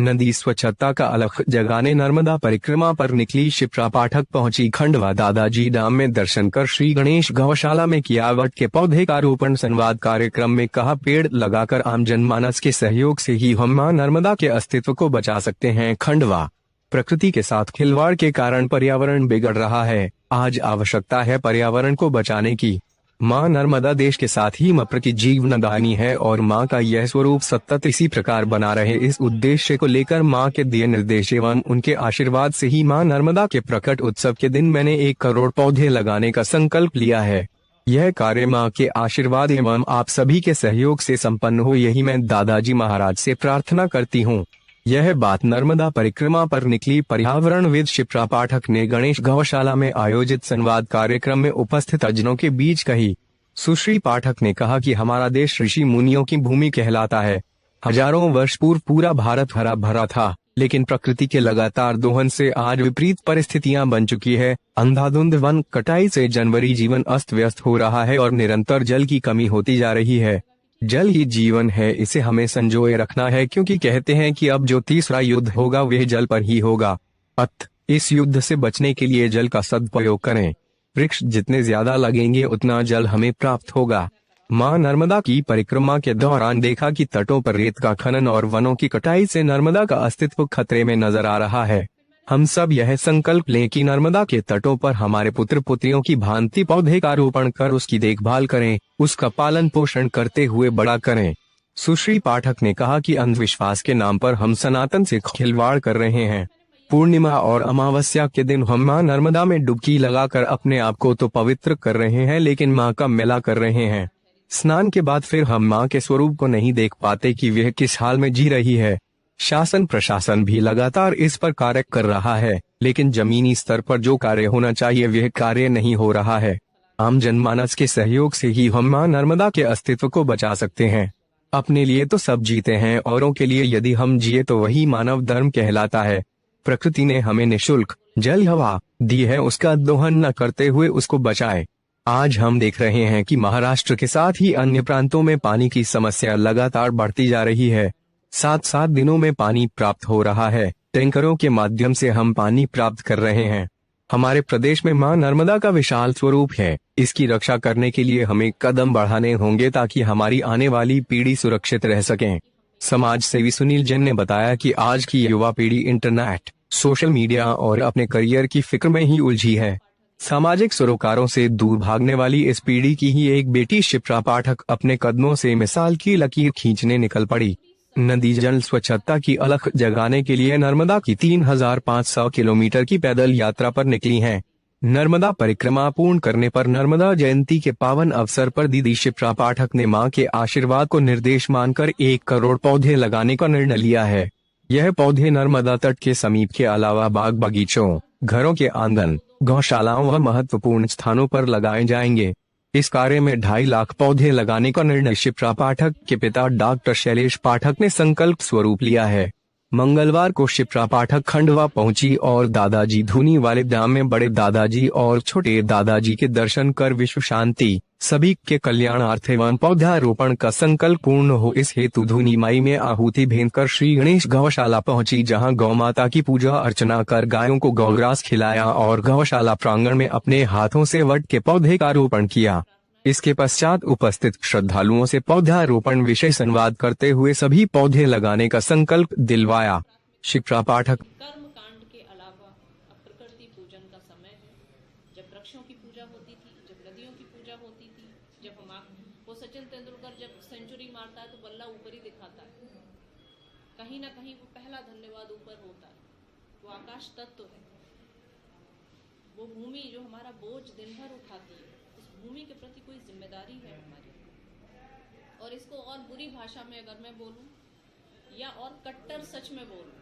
नदी स्वच्छता का अलख जगाने नर्मदा परिक्रमा पर निकली शिप्रा पाठक पहुंची खंडवा। दादाजी धाम में दर्शन कर श्री गणेश गौशाला में किया वट के पौधे का रोपण। संवाद कार्यक्रम में कहा, पेड़ लगाकर आम जनमानस के सहयोग से ही हम मां नर्मदा के अस्तित्व को बचा सकते हैं। खंडवा। प्रकृति के साथ खिलवाड़ के कारण पर्यावरण बिगड़ रहा है। आज आवश्यकता है पर्यावरण को बचाने की। मां नर्मदा देश के साथ ही मप्र की जीवनदायिनी है और मां का यह स्वरूप सतत इसी प्रकार बना रहे, इस उद्देश्य को लेकर मां के दिए निर्देश एवं उनके आशीर्वाद से ही मां नर्मदा के प्रकट उत्सव के दिन मैंने 1 करोड़ पौधे लगाने का संकल्प लिया है। यह कार्य मां के आशीर्वाद एवं आप सभी के सहयोग से संपन्न हो, यही मैं दादाजी महाराज से प्रार्थना करती हूँ। यह बात नर्मदा परिक्रमा पर निकली पर्यावरणविद शिप्रा पाठक ने गणेश गौशाला में आयोजित संवाद कार्यक्रम में उपस्थित अजनों के बीच कही। सुश्री पाठक ने कहा कि हमारा देश ऋषि मुनियों की भूमि कहलाता है। हजारों वर्ष पूर्व पूरा भारत हरा भरा था, लेकिन प्रकृति के लगातार दोहन से आज विपरीत परिस्थितियां बन चुकी है। अंधाधुंध वन कटाई से जनवरी जीवन अस्त व्यस्त हो रहा है और निरंतर जल की कमी होती जा रही है। जल ही जीवन है, इसे हमें संजोए रखना है, क्योंकि कहते हैं कि अब जो तीसरा युद्ध होगा वह जल पर ही होगा। इस युद्ध से बचने के लिए जल का सदुपयोग करें। वृक्ष जितने ज्यादा लगेंगे उतना जल हमें प्राप्त होगा। मां नर्मदा की परिक्रमा के दौरान देखा कि तटों पर रेत का खनन और वनों की कटाई से नर्मदा का अस्तित्व खतरे में नजर आ रहा है। हम सब यह संकल्प लें कि नर्मदा के तटों पर हमारे पुत्र पुत्रियों की भांति पौधे का रोपण कर उसकी देखभाल करें, उसका पालन पोषण करते हुए बड़ा करें। सुश्री पाठक ने कहा कि अंधविश्वास के नाम पर हम सनातन से खिलवाड़ कर रहे हैं। पूर्णिमा और अमावस्या के दिन हम मां नर्मदा में डुबकी लगाकर अपने आप को तो पवित्र कर रहे हैं, लेकिन मां का मेला कर रहे हैं। स्नान के बाद फिर हम मां के स्वरूप को नहीं देख पाते कि वह किस हाल में जी रही है। शासन प्रशासन भी लगातार इस पर कार्य कर रहा है, लेकिन जमीनी स्तर पर जो कार्य होना चाहिए वह कार्य नहीं हो रहा है। आम जनमानस के सहयोग से ही हम मां नर्मदा के अस्तित्व को बचा सकते हैं। अपने लिए तो सब जीते हैं, औरों के लिए यदि हम जिए तो वही मानव धर्म कहलाता है। प्रकृति ने हमें निःशुल्क जल हवा दी है, उसका दोहन न करते हुए उसको बचाएं। आज हम देख रहे हैं कि महाराष्ट्र के साथ ही अन्य प्रांतों में पानी की समस्या लगातार बढ़ती जा रही है। 7 दिनों में पानी प्राप्त हो रहा है। टैंकरों के माध्यम से हम पानी प्राप्त कर रहे हैं। हमारे प्रदेश में मां नर्मदा का विशाल स्वरूप है। इसकी रक्षा करने के लिए हमें कदम बढ़ाने होंगे ताकि हमारी आने वाली पीढ़ी सुरक्षित रह सके। समाज सेवी सुनील जैन ने बताया कि आज की युवा पीढ़ी इंटरनेट, सोशल मीडिया और अपने करियर की फिक्र में ही उलझी है। सामाजिक सरोकारों से दूर भागने वाली इस पीढ़ी की ही एक बेटी शिप्रा पाठक अपने कदमों से मिसाल की लकीर खींचने निकल पड़ी। नदी जल स्वच्छता की अलख जगाने के लिए नर्मदा की 3500 किलोमीटर की पैदल यात्रा पर निकली हैं। नर्मदा परिक्रमा पूर्ण करने पर नर्मदा जयंती के पावन अवसर पर दीदी शिप्रा पाठक ने मां के आशीर्वाद को निर्देश मानकर 1 करोड़ पौधे लगाने का निर्णय लिया है। यह पौधे नर्मदा तट के समीप के अलावा बाग बगीचों, घरों के आंगन, गौशालाओं व महत्वपूर्ण स्थानों पर लगाए जाएंगे। इस कार्य में 2.5 लाख पौधे लगाने का निर्णय शिप्रा पाठक के पिता डॉक्टर शैलेश पाठक ने संकल्प स्वरूप लिया है। मंगलवार को शिप्रा पाठक खंडवा पहुंची और दादाजी धूनी वाले धाम में बड़े दादाजी और छोटे दादाजी के दर्शन कर विश्व शांति, सभी के कल्याणार्थ एवं पौधारोपण का संकल्प पूर्ण हो, इस हेतु धूनी माई में आहुति भेंट कर श्री गणेश गौशाला पहुंची, जहां गौ माता की पूजा अर्चना कर गायों को गौग्रास खिलाया और गौशाला प्रांगण में अपने हाथों से वट के पौधे का रोपण किया। इसके पश्चात उपस्थित श्रद्धालुओं से पौधारोपण विषय संवाद करते हुए सभी पौधे लगाने का संकल्प दिलवाया। शिप्रा पाठक कर्म कांड के अलावा अब प्रकृति पूजन का समय है। जब वृक्षों की पूजा होती थी, जब नदियों की पूजा होती थी, जब वो सचिन तेंदुलकर जब सेंचुरी मारता है तो बल्ला ऊपर ही दिखाता है। कहीं ना कहीं वो पहला धन्यवाद ऊपर होता है। वो आकाश तत्व है, वो भूमि जो हमारा बोझ दिन भर उठाती है, उस भूमि के प्रति कोई जिम्मेदारी है हमारी। और इसको और बुरी भाषा में अगर मैं बोलूं या और कट्टर सच में बोलूं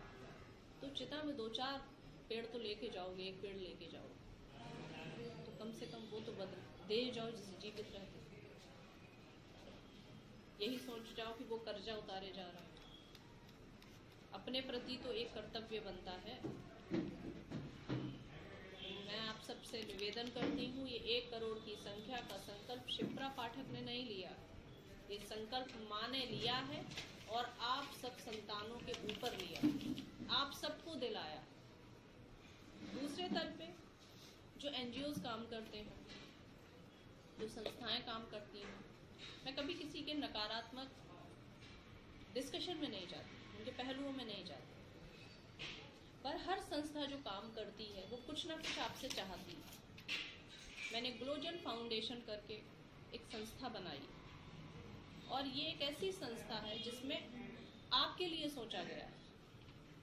तो चिता में 2-4 पेड़ तो लेके जाओगे, 1 पेड़ लेके जाओगे तो कम से कम वो तो दे जाओ जिससे जीवित रहते। यही सोच जाओ कि वो कर्जा उतारे जा रहा है। अपने प्रति तो एक कर्तव्य बनता है। मैं आप सबसे निवेदन करती हूँ, ये 1 करोड़ की संख्या का संकल्प शिप्रा पाठक ने नहीं लिया, ये संकल्प माँ ने लिया है और आप सब संतानों के ऊपर लिया, आप सबको दिलाया। दूसरे तल पे जो NGOs काम करते हैं, जो संस्थाएं काम करती हैं, मैं कभी किसी के नकारात्मक डिस्कशन में नहीं जाती, उनके पहलुओं में नहीं जाती, पर हर संस्था जो काम करती है वो कुछ ना कुछ आपसे चाहती है। मैंने ग्लोजन फाउंडेशन करके एक संस्था बनाई और ये एक ऐसी संस्था है जिसमें आपके लिए सोचा गया है।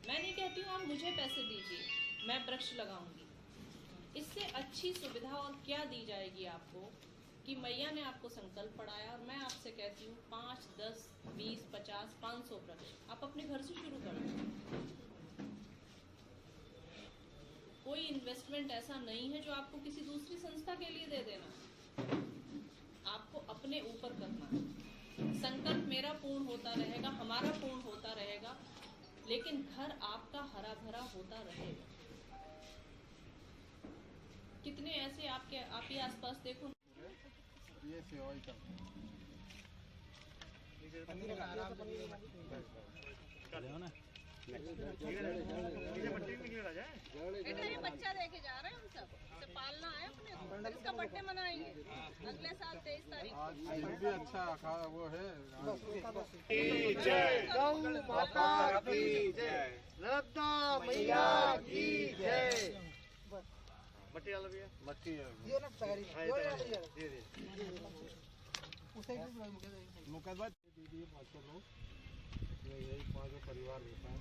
मैं नहीं कहती हूँ आप मुझे पैसे दीजिए, मैं वृक्ष लगाऊंगी। इससे अच्छी सुविधा और क्या दी जाएगी आपको कि मैया ने आपको संकल्प पढ़ाया और मैं आपसे कहती हूँ 5, 10, 20, 50, 500 वृक्ष आप अपने घर से शुरू कर दो। कोई इन्वेस्टमेंट ऐसा नहीं है जो आपको किसी दूसरी संस्था के लिए दे देना, आपको अपने ऊपर करना है। संकल्प मेरा पूर्ण होता रहेगा, हमारा पूर्ण होता रहेगा, लेकिन घर आपका हरा भरा होता रहेगा। कितने ऐसे आपके आसपास देखो, ये सेवा ही करते हैं। ये बच्चा लेके जा रहे हैं, हम सब इसे पालना है अपने को, फिर इसका बर्थडे मनाएंगे अगले साल 23 तारीख को। आज ये भी अच्छा वो है। जय गौ माता की जय, नर्मदा मैया की जय। मट्टी डालो भैया, मट्टी मुकदमा दीदी 500 लोग, यही 5 परिवार रहता है।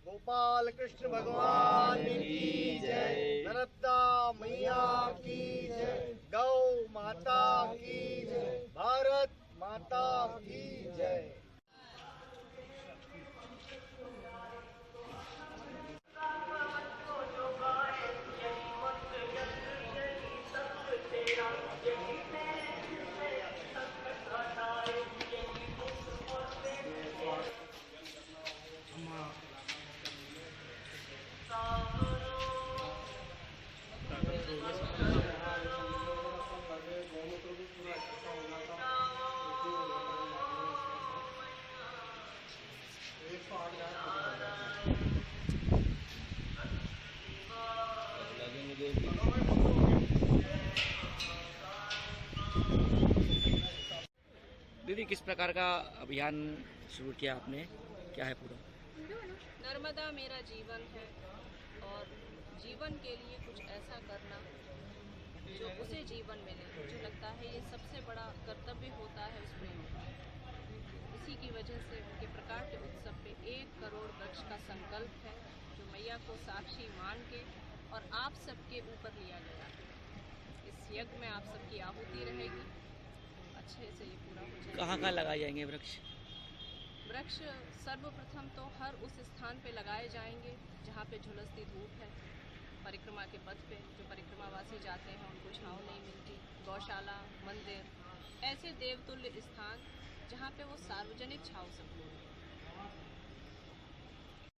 गोपाल कृष्ण भगवान की जय, नर्मदा मैया की जय, गौ माता की जय, भारत माता की जय। दीदी किस प्रकार का अभियान शुरू किया आपने, क्या है पूरा? नर्मदा मेरा जीवन है और जीवन के लिए कुछ ऐसा करना जो उसे जीवन मिले, मुझे लगता है ये सबसे बड़ा कर्तव्य होता है उस प्रेम का। इसी की वजह से उनके प्रकाट्य उत्सव पे 1 करोड़ वृक्ष का संकल्प है जो मैया को साक्षी मान के और आप सबके ऊपर लिया गया है। इस यज्ञ में आप सबकी आहुति रहेगी, अच्छे से ये पूरा हो जाएगा। कहाँ लगाए जाएंगे वृक्ष? वृक्ष सर्वप्रथम तो हर उस स्थान पे लगाए जाएंगे जहाँ पे झुलसती धूप है, परिक्रमा के पथ पे जो परिक्रमावासी जाते हैं उनको छाँव नहीं मिलती, गौशाला, मंदिर, ऐसे देवतुल्य स्थान जहाँ पे वो सार्वजनिक छाँव सकते हैं।